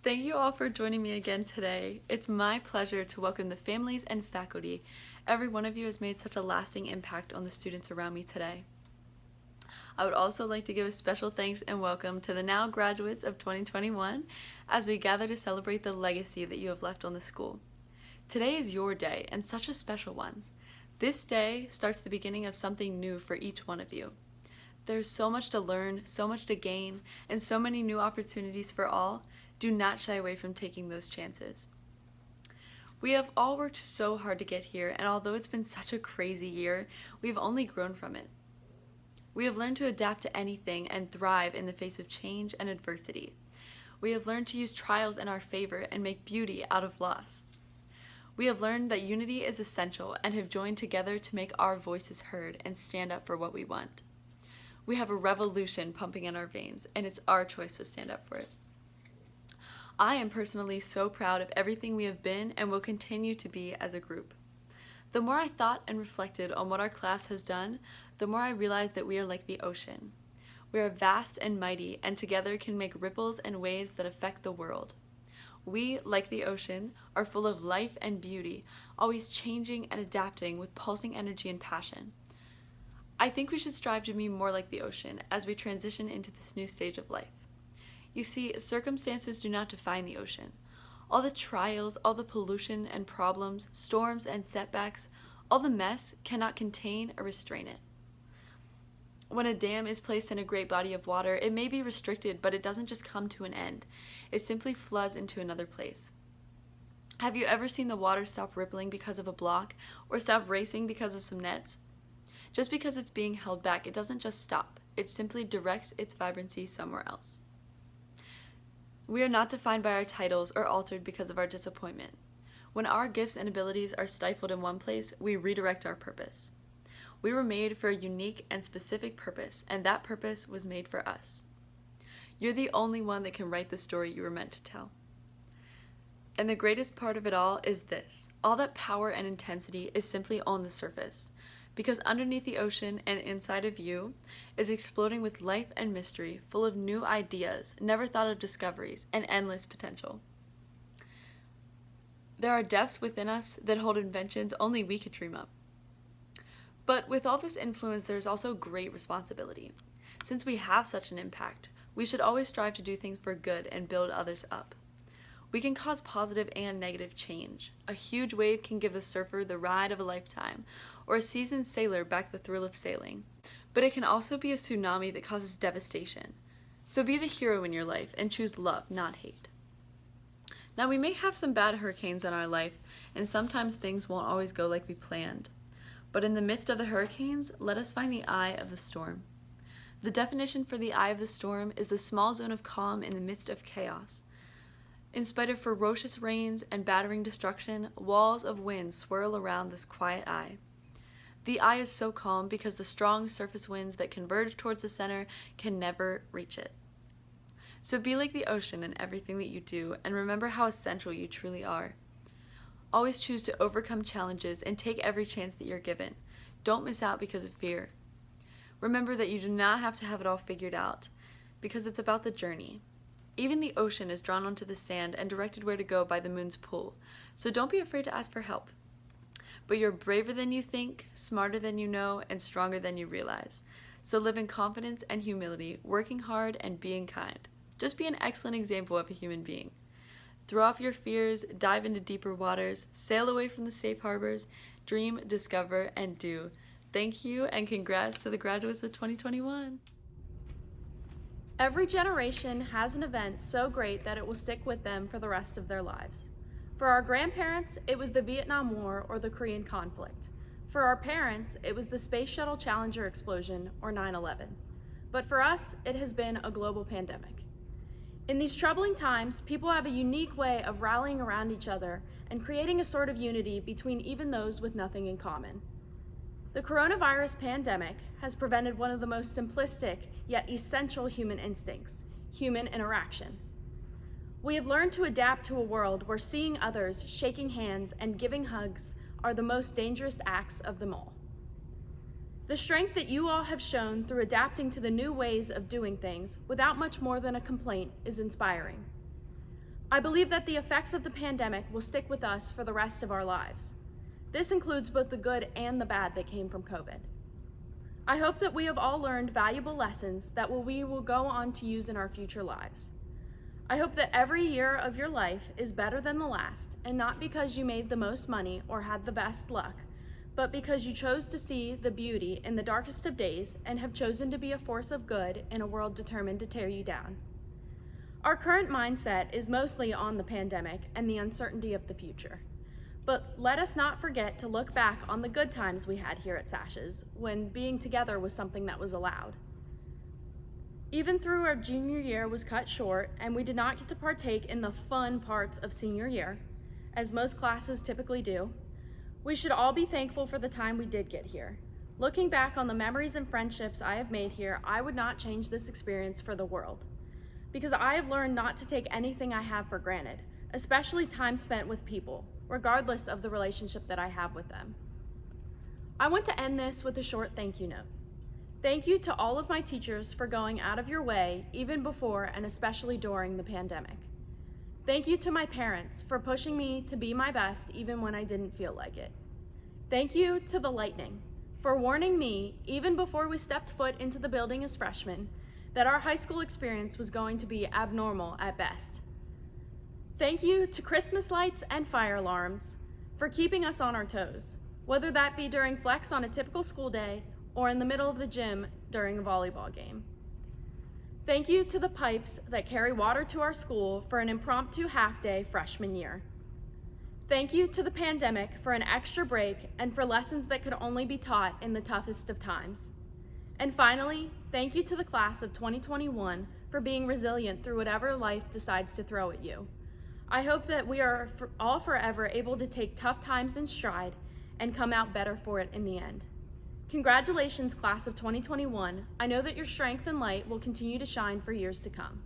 Thank you all for joining me again today. It's my pleasure to welcome the families and faculty. Every one of you has made such a lasting impact on the students around me today. I would also like to give a special thanks and welcome to the now graduates of 2021 as we gather to celebrate the legacy that you have left on the school. Today is your day and such a special one. This day starts the beginning of something new for each one of you. There's so much to learn, so much to gain, and so many new opportunities for all. Do not shy away from taking those chances. We have all worked so hard to get here, and although it's been such a crazy year, we have only grown from it. We have learned to adapt to anything and thrive in the face of change and adversity. We have learned to use trials in our favor and make beauty out of loss. We have learned that unity is essential and have joined together to make our voices heard and stand up for what we want. We have a revolution pumping in our veins, and it's our choice to stand up for it. I am personally so proud of everything we have been and will continue to be as a group. The more I thought and reflected on what our class has done, the more I realized that we are like the ocean. We are vast and mighty, and together can make ripples and waves that affect the world. We, like the ocean, are full of life and beauty, always changing and adapting with pulsing energy and passion. I think we should strive to be more like the ocean as we transition into this new stage of life. You see, circumstances do not define the ocean. All the trials, all the pollution and problems, storms and setbacks, all the mess cannot contain or restrain it. When a dam is placed in a great body of water, it may be restricted, but it doesn't just come to an end. It simply floods into another place. Have you ever seen the water stop rippling because of a block or stop racing because of some nets? Just because it's being held back, it doesn't just stop. It simply directs its vibrancy somewhere else. We are not defined by our titles or altered because of our disappointment. When our gifts and abilities are stifled in one place, we redirect our purpose. We were made for a unique and specific purpose, and that purpose was made for us. You're the only one that can write the story you were meant to tell. And the greatest part of it all is this: all that power and intensity is simply on the surface, because underneath the ocean and inside of you is exploding with life and mystery, full of new ideas, never thought of discoveries, and endless potential. There are depths within us that hold inventions only we could dream up. But with all this influence, there's also great responsibility. Since we have such an impact, we should always strive to do things for good and build others up. We can cause positive and negative change. A huge wave can give the surfer the ride of a lifetime, or a seasoned sailor back the thrill of sailing. But it can also be a tsunami that causes devastation. So be the hero in your life and choose love, not hate. Now, we may have some bad hurricanes in our life, and sometimes things won't always go like we planned. But in the midst of the hurricanes, let us find the eye of the storm. The definition for the eye of the storm is the small zone of calm in the midst of chaos. In spite of ferocious rains and battering destruction, walls of wind swirl around this quiet eye. The eye is so calm because the strong surface winds that converge towards the center can never reach it. So be like the ocean in everything that you do, and remember how essential you truly are. Always choose to overcome challenges and take every chance that you're given. Don't miss out because of fear. Remember that you do not have to have it all figured out, because it's about the journey. Even the ocean is drawn onto the sand and directed where to go by the moon's pull, so don't be afraid to ask for help. But you're braver than you think, smarter than you know, and stronger than you realize. So live in confidence and humility, working hard and being kind. Just be an excellent example of a human being. Throw off your fears, dive into deeper waters, sail away from the safe harbors, dream, discover, and do. Thank you, and congrats to the graduates of 2021. Every generation has an event so great that it will stick with them for the rest of their lives. For our grandparents, it was the Vietnam War or the Korean conflict. For our parents, it was the Space Shuttle Challenger explosion or 9/11. But for us, it has been a global pandemic. In these troubling times, people have a unique way of rallying around each other and creating a sort of unity between even those with nothing in common. The coronavirus pandemic has prevented one of the most simplistic yet essential human instincts, human interaction. We have learned to adapt to a world where seeing others, shaking hands, and giving hugs are the most dangerous acts of them all. The strength that you all have shown through adapting to the new ways of doing things without much more than a complaint is inspiring. I believe that the effects of the pandemic will stick with us for the rest of our lives. This includes both the good and the bad that came from COVID. I hope that we have all learned valuable lessons that we will go on to use in our future lives. I hope that every year of your life is better than the last, and not because you made the most money or had the best luck, but because you chose to see the beauty in the darkest of days and have chosen to be a force of good in a world determined to tear you down. Our current mindset is mostly on the pandemic and the uncertainty of the future. But let us not forget to look back on the good times we had here at SASHS when being together was something that was allowed. Even through our junior year was cut short and we did not get to partake in the fun parts of senior year, as most classes typically do, we should all be thankful for the time we did get here. Looking back on the memories and friendships I have made here, I would not change this experience for the world, because I have learned not to take anything I have for granted, especially time spent with people, regardless of the relationship that I have with them. I want to end this with a short thank you note. Thank you to all of my teachers for going out of your way, even before and especially during the pandemic. Thank you to my parents for pushing me to be my best even when I didn't feel like it. Thank you to the lightning for warning me, even before we stepped foot into the building as freshmen, that our high school experience was going to be abnormal at best. Thank you to Christmas lights and fire alarms for keeping us on our toes, whether that be during flex on a typical school day or in the middle of the gym during a volleyball game. Thank you to the pipes that carry water to our school for an impromptu half-day freshman year. Thank you to the pandemic for an extra break and for lessons that could only be taught in the toughest of times. And finally, thank you to the class of 2021 for being resilient through whatever life decides to throw at you. I hope that we are all forever able to take tough times in stride and come out better for it in the end. Congratulations, class of 2021. I know that your strength and light will continue to shine for years to come.